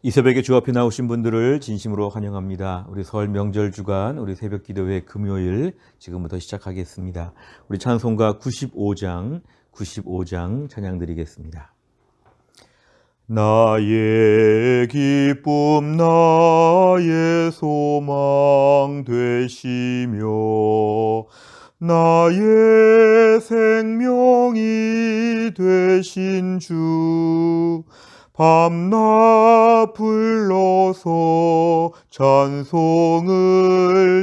이 새벽에 주 앞에 나오신 분들을 진심으로 환영합니다. 우리 설 명절 주간, 우리 새벽 기도회 금요일 지금부터 시작하겠습니다. 우리 찬송가 95장 찬양 드리겠습니다. 나의 기쁨 나의 소망 되시며 나의 생명이 되신 주 밤낮 불러서 찬송을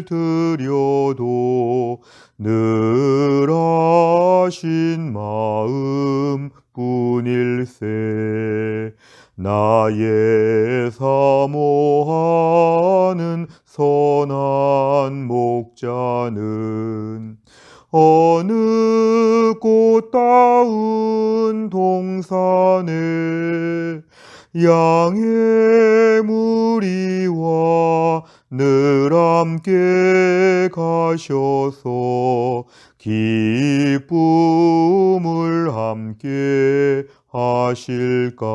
드려도 늘 하신 마음 뿐일세. 나의 사모하는 선한 목자는 어느 꽃다운 동산에 양의 무리와 늘 함께 가셔서 기쁨을 함께 하실까.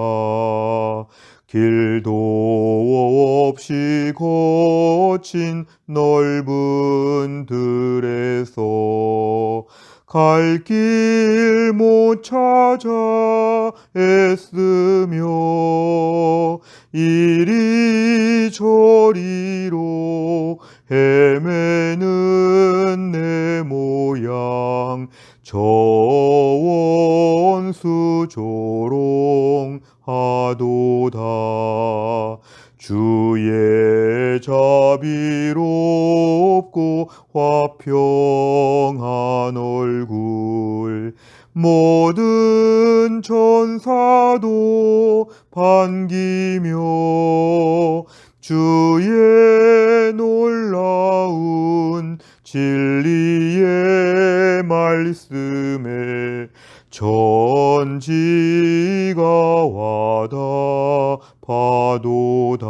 길도 없이 거친 넓은 들에서 갈 길 못 찾아 애쓰며 이리저리로 헤매는 내 모양 저 원수 조롱하도다. 주의 자비롭고 화평한 얼굴 모든 천사도 반기며 주의 놀라운 진리의 말씀에 전지가 와다 파도다.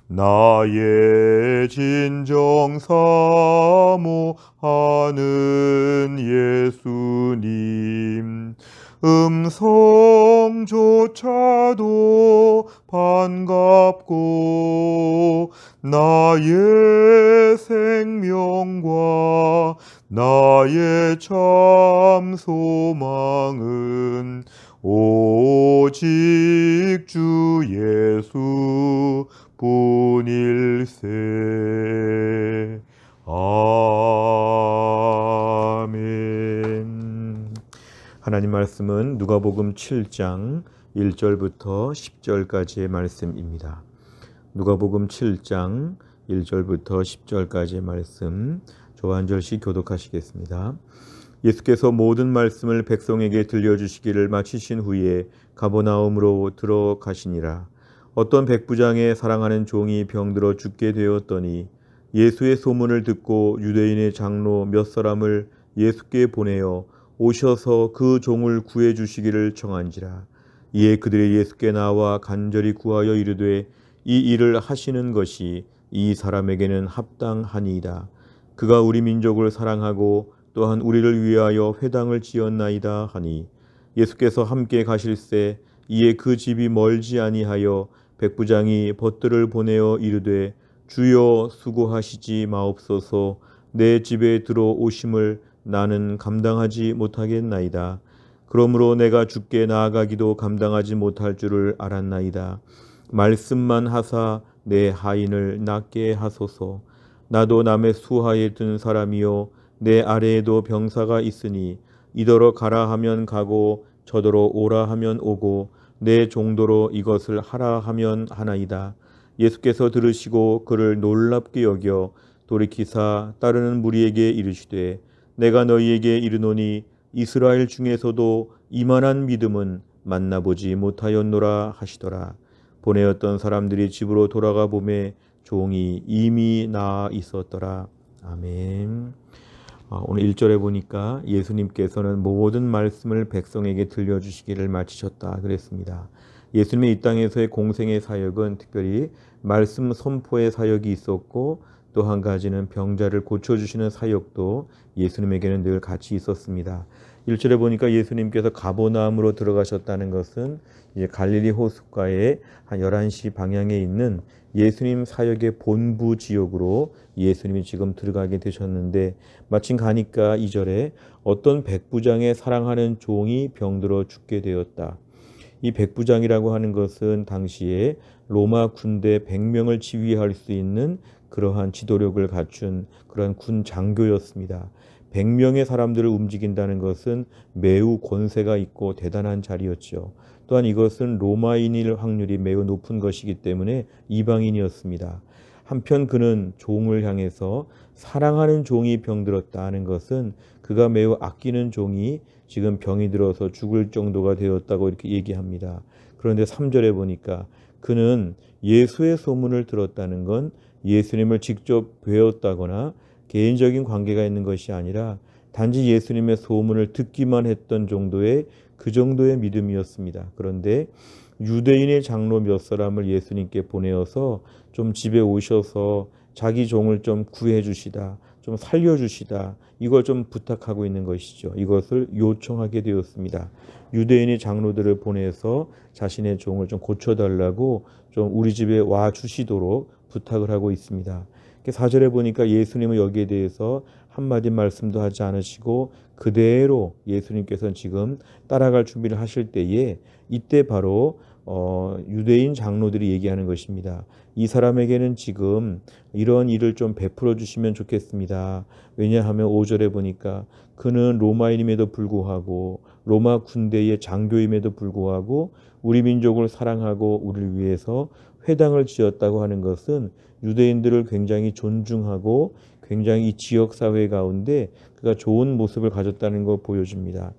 나의 진정 사모하는 예수님 음성조차도 반갑고 나의 생명과 나의 참 소망은 오직 주 예수 뿐일세. 아멘. 하나님 말씀은 누가복음 7장 1절부터 10절까지의 말씀입니다. 누가복음 7장 1절부터 10절까지의 말씀 저 한 절씩 교독하시겠습니다. 예수께서 모든 말씀을 백성에게 들려주시기를 마치신 후에 가버나움으로 들어가시니라. 어떤 백부장의 사랑하는 종이 병들어 죽게 되었더니 예수의 소문을 듣고 유대인의 장로 몇 사람을 예수께 보내어 오셔서 그 종을 구해 주시기를 청한지라. 이에 그들이 예수께 나와 간절히 구하여 이르되 이 일을 하시는 것이 이 사람에게는 합당하니이다. 그가 우리 민족을 사랑하고 또한 우리를 위하여 회당을 지었나이다 하니 예수께서 함께 가실새 이에 그 집이 멀지 아니하여 백부장이 벗들을 보내어 이르되 주여 수고하시지 마옵소서. 내 집에 들어오심을 나는 감당하지 못하겠나이다. 그러므로 내가 주께 나아가기도 감당하지 못할 줄을 알았나이다. 말씀만 하사 내 하인을 낫게 하소서. 나도 남의 수하에 든 사람이요 내 아래에도 병사가 있으니 이더러 가라 하면 가고 저더러 오라 하면 오고 내 종도로 이것을 하라 하면 하나이다. 예수께서 들으시고 그를 놀랍게 여겨 돌이키사 따르는 무리에게 이르시되 내가 너희에게 이르노니 이스라엘 중에서도 이만한 믿음은 만나보지 못하였노라 하시더라. 보내었던 사람들이 집으로 돌아가 보매 종이 이미 나아 있었더라. 아멘. 오늘 1절에 보니까 예수님께서는 모든 말씀을 백성에게 들려주시기를 마치셨다 그랬습니다. 예수님의 이 땅에서의 공생의 사역은 특별히 말씀 선포의 사역이 있었고 또 한 가지는 병자를 고쳐주시는 사역도 예수님에게는 늘 같이 있었습니다. 1절에 보니까 예수님께서 가버나움으로 들어가셨다는 것은 이제 갈릴리 호숫가에 한 11시 방향에 있는 예수님 사역의 본부 지역으로 예수님이 지금 들어가게 되셨는데, 마침 가니까 2절에 어떤 백부장의 사랑하는 종이 병들어 죽게 되었다. 이 백부장이라고 하는 것은 당시에 로마 군대 100명을 지휘할 수 있는 그러한 지도력을 갖춘 그러한 군 장교였습니다. 100명의 사람들을 움직인다는 것은 매우 권세가 있고 대단한 자리였죠. 또한 이것은 로마인일 확률이 매우 높은 것이기 때문에 이방인이었습니다. 한편 그는 종을 향해서 사랑하는 종이 병들었다 하는 것은 그가 매우 아끼는 종이 지금 병이 들어서 죽을 정도가 되었다고 이렇게 얘기합니다. 그런데 3절에 보니까 그는 예수의 소문을 들었다는 건 예수님을 직접 뵈었다거나 개인적인 관계가 있는 것이 아니라 단지 예수님의 소문을 듣기만 했던 정도의 그 정도의 믿음이었습니다. 그런데 유대인의 장로 몇 사람을 예수님께 보내어서 좀 집에 오셔서 자기 종을 좀 구해 주시다, 좀 살려 주시다, 이걸 좀 부탁하고 있는 것이죠. 이것을 요청하게 되었습니다. 유대인의 장로들을 보내서 자신의 종을 좀 고쳐달라고 좀 우리 집에 와 주시도록 부탁을 하고 있습니다. 4절에 보니까 예수님은 여기에 대해서 한마디 말씀도 하지 않으시고 그대로 예수님께서는 지금 따라갈 준비를 하실 때에 이때 바로 유대인 장로들이 얘기하는 것입니다. 이 사람에게는 지금 이런 일을 좀 베풀어 주시면 좋겠습니다. 왜냐하면 5절에 보니까 그는 로마인임에도 불구하고 로마 군대의 장교임에도 불구하고 우리 민족을 사랑하고 우리를 위해서 회당을 지었다고 하는 것은 유대인들을 굉장히 존중하고 굉장히 이 지역 사회 가운데 그가 좋은 모습을 가졌다는 걸 보여줍니다.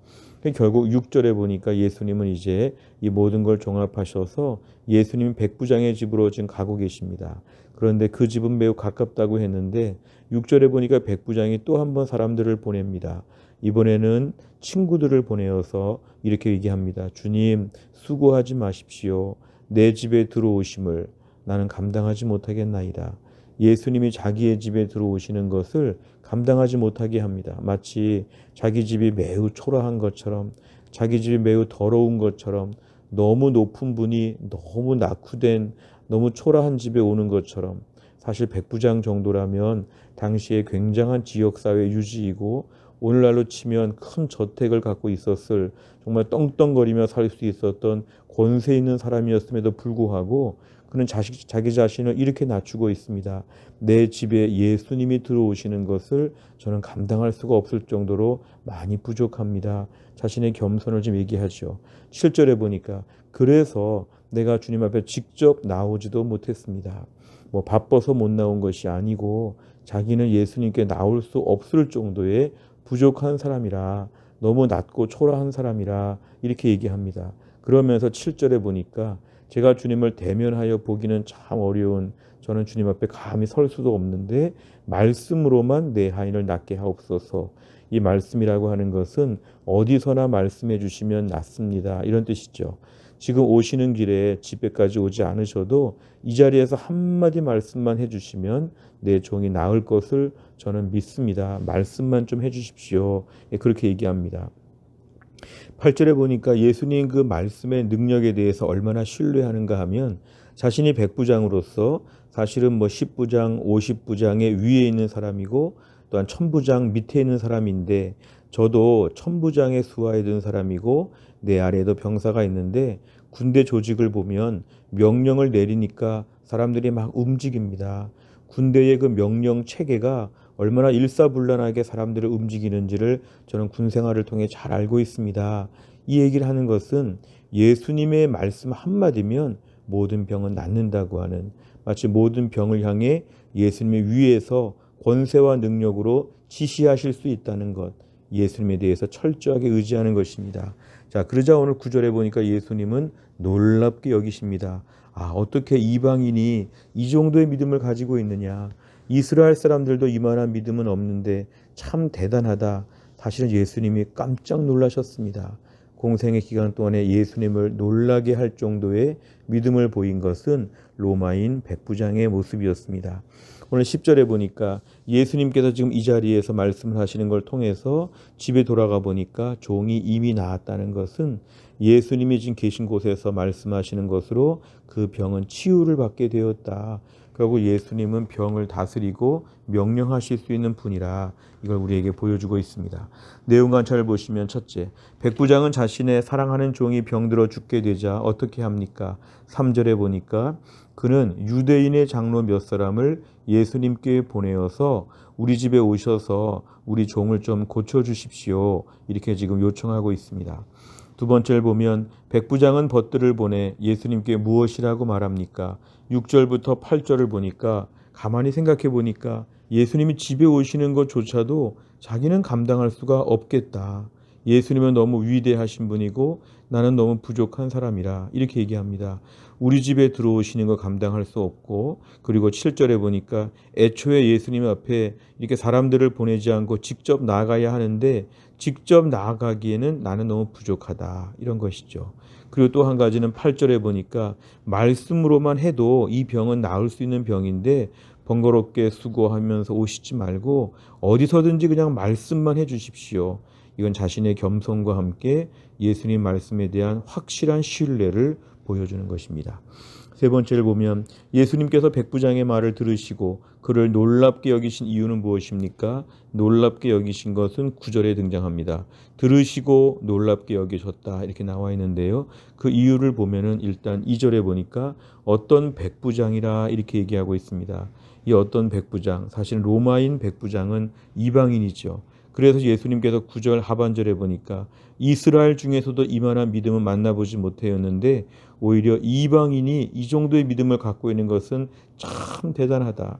결국 6절에 보니까 예수님은 이제 이 모든 걸 종합하셔서 예수님 백부장의 집으로 지금 가고 계십니다. 그런데 그 집은 매우 가깝다고 했는데 6절에 보니까 백부장이 또 한 번 사람들을 보냅니다. 이번에는 친구들을 보내어서 이렇게 얘기합니다. 주님, 수고하지 마십시오. 내 집에 들어오심을 나는 감당하지 못하겠나이다. 예수님이 자기의 집에 들어오시는 것을 감당하지 못하게 합니다. 마치 자기 집이 매우 초라한 것처럼, 자기 집이 매우 더러운 것처럼, 너무 높은 분이 너무 낙후된 너무 초라한 집에 오는 것처럼, 사실 백부장 정도라면 당시에 굉장한 지역사회 유지이고 오늘날로 치면 큰 저택을 갖고 있었을 정말 떵떵거리며 살 수 있었던 권세 있는 사람이었음에도 불구하고 그는 자기 자신을 이렇게 낮추고 있습니다. 내 집에 예수님이 들어오시는 것을 저는 감당할 수가 없을 정도로 많이 부족합니다. 자신의 겸손을 좀 얘기하죠. 7절에 보니까 그래서 내가 주님 앞에 직접 나오지도 못했습니다. 뭐 바빠서 못 나온 것이 아니고 자기는 예수님께 나올 수 없을 정도의 부족한 사람이라, 너무 낮고 초라한 사람이라 이렇게 얘기합니다. 그러면서 7절에 보니까 제가 주님을 대면하여 보기는 참 어려운, 저는 주님 앞에 감히 설 수도 없는데 말씀으로만 내 하인을 낫게 하옵소서. 이 말씀이라고 하는 것은 어디서나 말씀해 주시면 낫습니다, 이런 뜻이죠. 지금 오시는 길에 집에까지 오지 않으셔도 이 자리에서 한마디 말씀만 해주시면 내 종이 나을 것을 저는 믿습니다. 말씀만 좀 해주십시오. 그렇게 얘기합니다. 8절에 보니까 예수님 그 말씀의 능력에 대해서 얼마나 신뢰하는가 하면 자신이 백부장으로서 사실은 뭐 10부장, 50부장의 위에 있는 사람이고 또한 1000부장 밑에 있는 사람인데, 저도 1000부장의 수하에 든 사람이고 내 아래에도 병사가 있는데 군대 조직을 보면 명령을 내리니까 사람들이 막 움직입니다. 군대의 그 명령 체계가 얼마나 일사불란하게 사람들을 움직이는지를 저는 군 생활을 통해 잘 알고 있습니다. 이 얘기를 하는 것은 예수님의 말씀 한마디면 모든 병은 낫는다고 하는, 마치 모든 병을 향해 예수님의 위에서 권세와 능력으로 지시하실 수 있다는 것, 예수님에 대해서 철저하게 의지하는 것입니다. 자, 그러자 오늘 9절에 보니까 예수님은 놀랍게 여기십니다. 어떻게 이방인이 이 정도의 믿음을 가지고 있느냐. 이스라엘 사람들도 이만한 믿음은 없는데 참 대단하다. 사실은 예수님이 깜짝 놀라셨습니다. 공생의 기간 동안에 예수님을 놀라게 할 정도의 믿음을 보인 것은 로마인 백부장의 모습이었습니다. 오늘 10절에 보니까 예수님께서 지금 이 자리에서 말씀을 하시는 걸 통해서 집에 돌아가 보니까 종이 이미 나았다는 것은 예수님이 지금 계신 곳에서 말씀하시는 것으로 그 병은 치유를 받게 되었다. 결국 예수님은 병을 다스리고 명령하실 수 있는 분이라 이걸 우리에게 보여주고 있습니다. 내용 관찰을 보시면 첫째, 백부장은 자신의 사랑하는 종이 병들어 죽게 되자 어떻게 합니까? 3절에 보니까 그는 유대인의 장로 몇 사람을 예수님께 보내어서 우리 집에 오셔서 우리 종을 좀 고쳐주십시오. 이렇게 지금 요청하고 있습니다. 두 번째를 보면 백부장은 벗들을 보내 예수님께 무엇이라고 말합니까? 6절부터 8절을 보니까 가만히 생각해 보니까 예수님이 집에 오시는 것조차도 자기는 감당할 수가 없겠다. 예수님은 너무 위대하신 분이고 나는 너무 부족한 사람이라 이렇게 얘기합니다. 우리 집에 들어오시는 거 감당할 수 없고 그리고 7절에 보니까 애초에 예수님 앞에 이렇게 사람들을 보내지 않고 직접 나가야 하는데 직접 나아가기에는 나는 너무 부족하다 이런 것이죠. 그리고 또 한 가지는 8절에 보니까 말씀으로만 해도 이 병은 나을 수 있는 병인데 번거롭게 수고하면서 오시지 말고 어디서든지 그냥 말씀만 해 주십시오. 이건 자신의 겸손과 함께 예수님 말씀에 대한 확실한 신뢰를 보여주는 것입니다. 세 번째를 보면 예수님께서 백부장의 말을 들으시고 그를 놀랍게 여기신 이유는 무엇입니까? 놀랍게 여기신 것은 9절에 등장합니다. 들으시고 놀랍게 여기셨다 이렇게 나와 있는데요. 그 이유를 보면은 일단 2절에 보니까 어떤 백부장이라 이렇게 얘기하고 있습니다. 이 어떤 백부장, 사실 로마인 백부장은 이방인이죠. 그래서 예수님께서 9절 하반절에 보니까 이스라엘 중에서도 이만한 믿음은 만나보지 못하였는데 오히려 이방인이 이 정도의 믿음을 갖고 있는 것은 참 대단하다.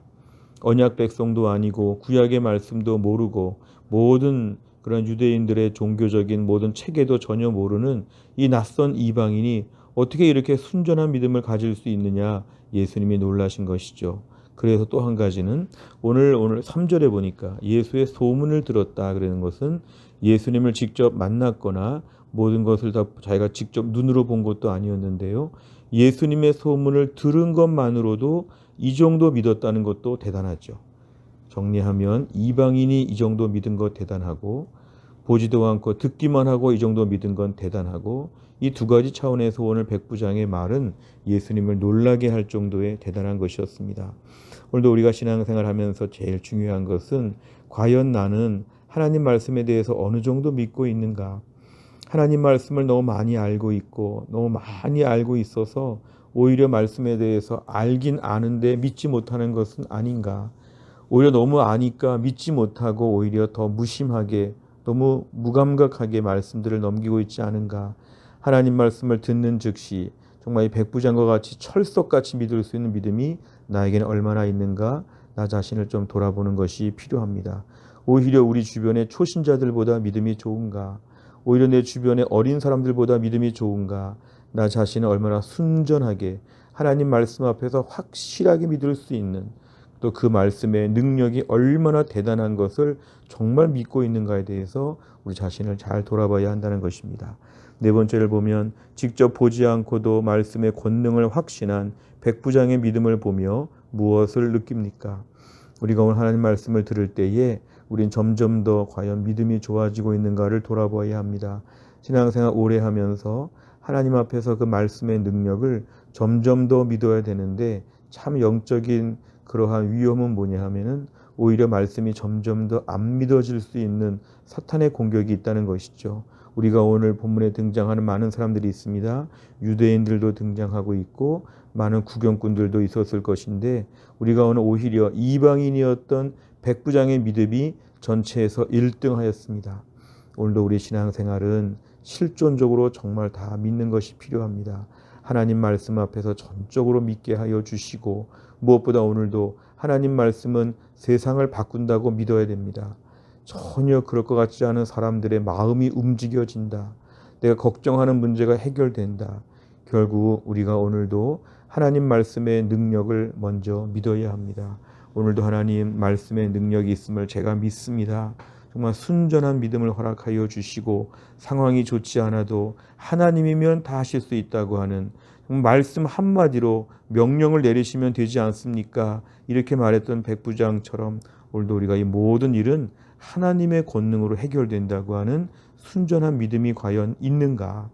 언약 백성도 아니고 구약의 말씀도 모르고 모든 그런 유대인들의 종교적인 모든 체계도 전혀 모르는 이 낯선 이방인이 어떻게 이렇게 순전한 믿음을 가질 수 있느냐 예수님이 놀라신 것이죠. 그래서 또 한 가지는 오늘 3절에 보니까 예수의 소문을 들었다 그러는 것은 예수님을 직접 만났거나 모든 것을 다 자기가 직접 눈으로 본 것도 아니었는데요. 예수님의 소문을 들은 것만으로도 이 정도 믿었다는 것도 대단하죠. 정리하면 이방인이 이 정도 믿은 것 대단하고 보지도 않고 듣기만 하고 이 정도 믿은 건 대단하고 이 두 가지 차원에서 오늘 백부장의 말은 예수님을 놀라게 할 정도의 대단한 것이었습니다. 오늘도 우리가 신앙생활 하면서 제일 중요한 것은 과연 나는 하나님 말씀에 대해서 어느 정도 믿고 있는가? 하나님 말씀을 너무 많이 알고 있고 너무 많이 알고 있어서 오히려 말씀에 대해서 알긴 아는데 믿지 못하는 것은 아닌가? 오히려 너무 아니까 믿지 못하고 오히려 더 무심하게 너무 무감각하게 말씀들을 넘기고 있지 않은가? 하나님 말씀을 듣는 즉시 정말 이 백부장과 같이 철석같이 믿을 수 있는 믿음이 나에게는 얼마나 있는가? 나 자신을 좀 돌아보는 것이 필요합니다. 오히려 우리 주변의 초신자들보다 믿음이 좋은가? 오히려 내 주변의 어린 사람들보다 믿음이 좋은가? 나 자신을 얼마나 순전하게 하나님 말씀 앞에서 확실하게 믿을 수 있는 또 그 말씀의 능력이 얼마나 대단한 것을 정말 믿고 있는가에 대해서 우리 자신을 잘 돌아봐야 한다는 것입니다. 네 번째를 보면 직접 보지 않고도 말씀의 권능을 확신한 백부장의 믿음을 보며 무엇을 느낍니까? 우리가 오늘 하나님 말씀을 들을 때에 우린 점점 더 과연 믿음이 좋아지고 있는가를 돌아봐야 합니다. 신앙생활 오래 하면서 하나님 앞에서 그 말씀의 능력을 점점 더 믿어야 되는데 참 영적인 그러한 위험은 뭐냐 하면은 오히려 말씀이 점점 더 안 믿어질 수 있는 사탄의 공격이 있다는 것이죠. 우리가 오늘 본문에 등장하는 많은 사람들이 있습니다. 유대인들도 등장하고 있고 많은 구경꾼들도 있었을 것인데 우리가 오늘 오히려 이방인이었던 백부장의 믿음이 전체에서 1등하였습니다. 오늘도 우리 신앙생활은 실존적으로 정말 다 믿는 것이 필요합니다. 하나님 말씀 앞에서 전적으로 믿게 하여 주시고 무엇보다 오늘도 하나님 말씀은 세상을 바꾼다고 믿어야 됩니다. 전혀 그럴 것 같지 않은 사람들의 마음이 움직여진다. 내가 걱정하는 문제가 해결된다. 결국 우리가 오늘도 하나님 말씀의 능력을 먼저 믿어야 합니다. 오늘도 하나님 말씀의 능력이 있음을 제가 믿습니다. 정말 순전한 믿음을 허락하여 주시고 상황이 좋지 않아도 하나님이면 다 하실 수 있다고 하는 말씀 한마디로 명령을 내리시면 되지 않습니까? 이렇게 말했던 백부장처럼 오늘도 우리가 이 모든 일은 하나님의 권능으로 해결된다고 하는 순전한 믿음이 과연 있는가?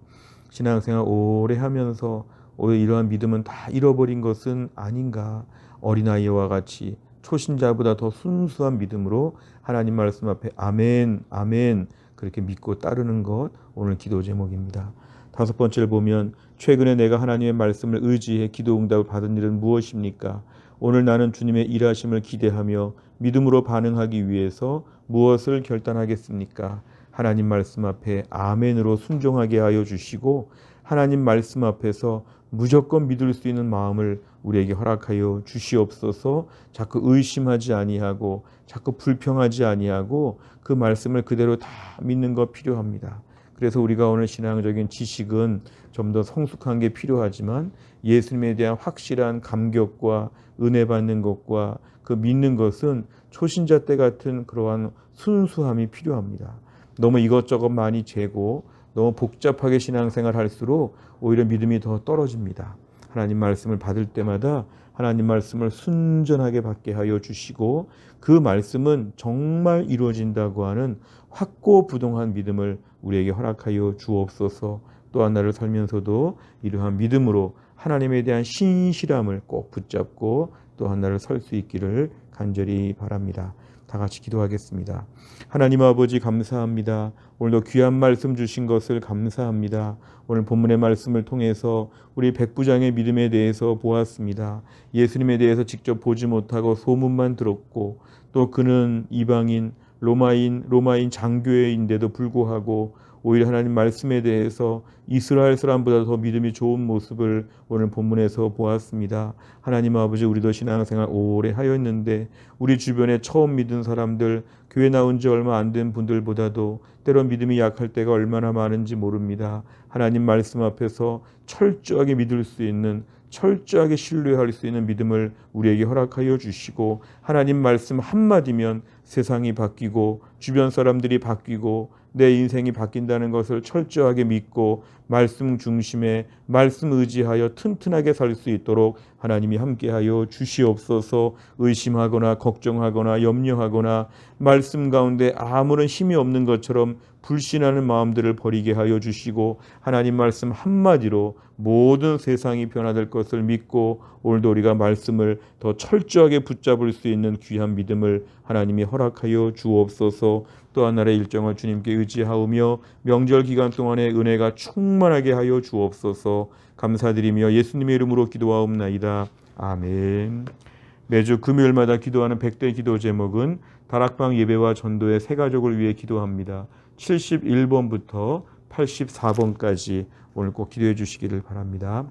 신앙생활 오래 하면서 오히려 이러한 믿음은 다 잃어버린 것은 아닌가? 어린아이와 같이 초신자보다 더 순수한 믿음으로 하나님 말씀 앞에 아멘, 아멘 그렇게 믿고 따르는 것 오늘 기도 제목입니다. 다섯 번째를 보면 최근에 내가 하나님의 말씀을 의지해 기도 응답을 받은 일은 무엇입니까? 오늘 나는 주님의 일하심을 기대하며 믿음으로 반응하기 위해서 무엇을 결단하겠습니까? 하나님 말씀 앞에 아멘으로 순종하게 하여 주시고 하나님 말씀 앞에서 무조건 믿을 수 있는 마음을 우리에게 허락하여 주시옵소서. 자꾸 의심하지 아니하고 자꾸 불평하지 아니하고 그 말씀을 그대로 다 믿는 것 필요합니다. 그래서 우리가 오늘 신앙적인 지식은 좀 더 성숙한 게 필요하지만 예수님에 대한 확실한 감격과 은혜 받는 것과 그 믿는 것은 초신자 때 같은 그러한 순수함이 필요합니다. 너무 이것저것 많이 재고 너무 복잡하게 신앙생활 할수록 오히려 믿음이 더 떨어집니다. 하나님 말씀을 받을 때마다 하나님 말씀을 순전하게 받게 하여 주시고 그 말씀은 정말 이루어진다고 하는 확고부동한 믿음을 우리에게 허락하여 주옵소서. 또 하나를 살면서도 이러한 믿음으로 하나님에 대한 신실함을 꼭 붙잡고 또 하나를 설 수 있기를 간절히 바랍니다. 다 같이 기도하겠습니다. 하나님 아버지 감사합니다. 오늘도 귀한 말씀 주신 것을 감사합니다. 오늘 본문의 말씀을 통해서 우리 백부장의 믿음에 대해서 보았습니다. 예수님에 대해서 직접 보지 못하고 소문만 들었고 또 그는 이방인 로마인 장교회인데도 불구하고 오히려 하나님 말씀에 대해서 이스라엘 사람보다 더 믿음이 좋은 모습을 오늘 본문에서 보았습니다. 하나님 아버지 우리도 신앙생활 오래 하였는데 우리 주변에 처음 믿은 사람들 교회 나온 지 얼마 안 된 분들보다도 때론 믿음이 약할 때가 얼마나 많은지 모릅니다. 하나님 말씀 앞에서 철저하게 믿을 수 있는 철저하게 신뢰할 수 있는 믿음을 우리에게 허락하여 주시고 하나님 말씀 한마디면 세상이 바뀌고 주변 사람들이 바뀌고 내 인생이 바뀐다는 것을 철저하게 믿고 말씀 중심에 말씀 의지하여 튼튼하게 살 수 있도록 하나님이 함께하여 주시옵소서. 의심하거나 걱정하거나 염려하거나 말씀 가운데 아무런 힘이 없는 것처럼 불신하는 마음들을 버리게 하여 주시고 하나님 말씀 한마디로 모든 세상이 변화될 것을 믿고 오늘도 우리가 말씀을 더 철저하게 붙잡을 수 있는 귀한 믿음을 하나님이 허락하여 주옵소서. 또한 나라의 일정을 주님께 의지하오며 명절 기간 동안에 은혜가 충만하게 하여 주옵소서. 감사드리며 예수님의 이름으로 기도하옵나이다. 아멘. 매주 금요일마다 기도하는 100대 기도 제목은 다락방 예배와 전도의 세 가족을 위해 기도합니다. 71번부터 84번까지 오늘 꼭 기도해 주시기를 바랍니다.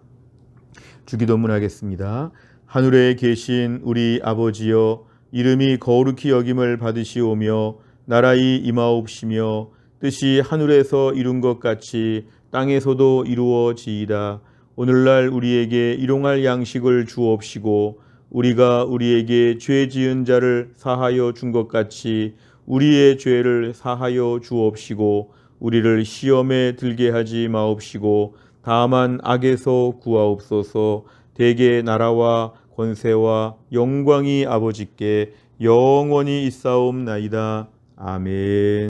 주기도문 하겠습니다. 하늘에 계신 우리 아버지여 이름이 거룩히 여김을 받으시오며 나라의 임하옵시며 뜻이 하늘에서 이룬 것 같이 땅에서도 이루어지이다. 오늘날 우리에게 일용할 양식을 주옵시고 우리가 우리에게 죄 지은 자를 사하여 준 것 같이 우리의 죄를 사하여 주옵시고 우리를 시험에 들게 하지 마옵시고 다만 악에서 구하옵소서. 대개 나라와 권세와 영광이 아버지께 영원히 있사옵나이다. 아멘.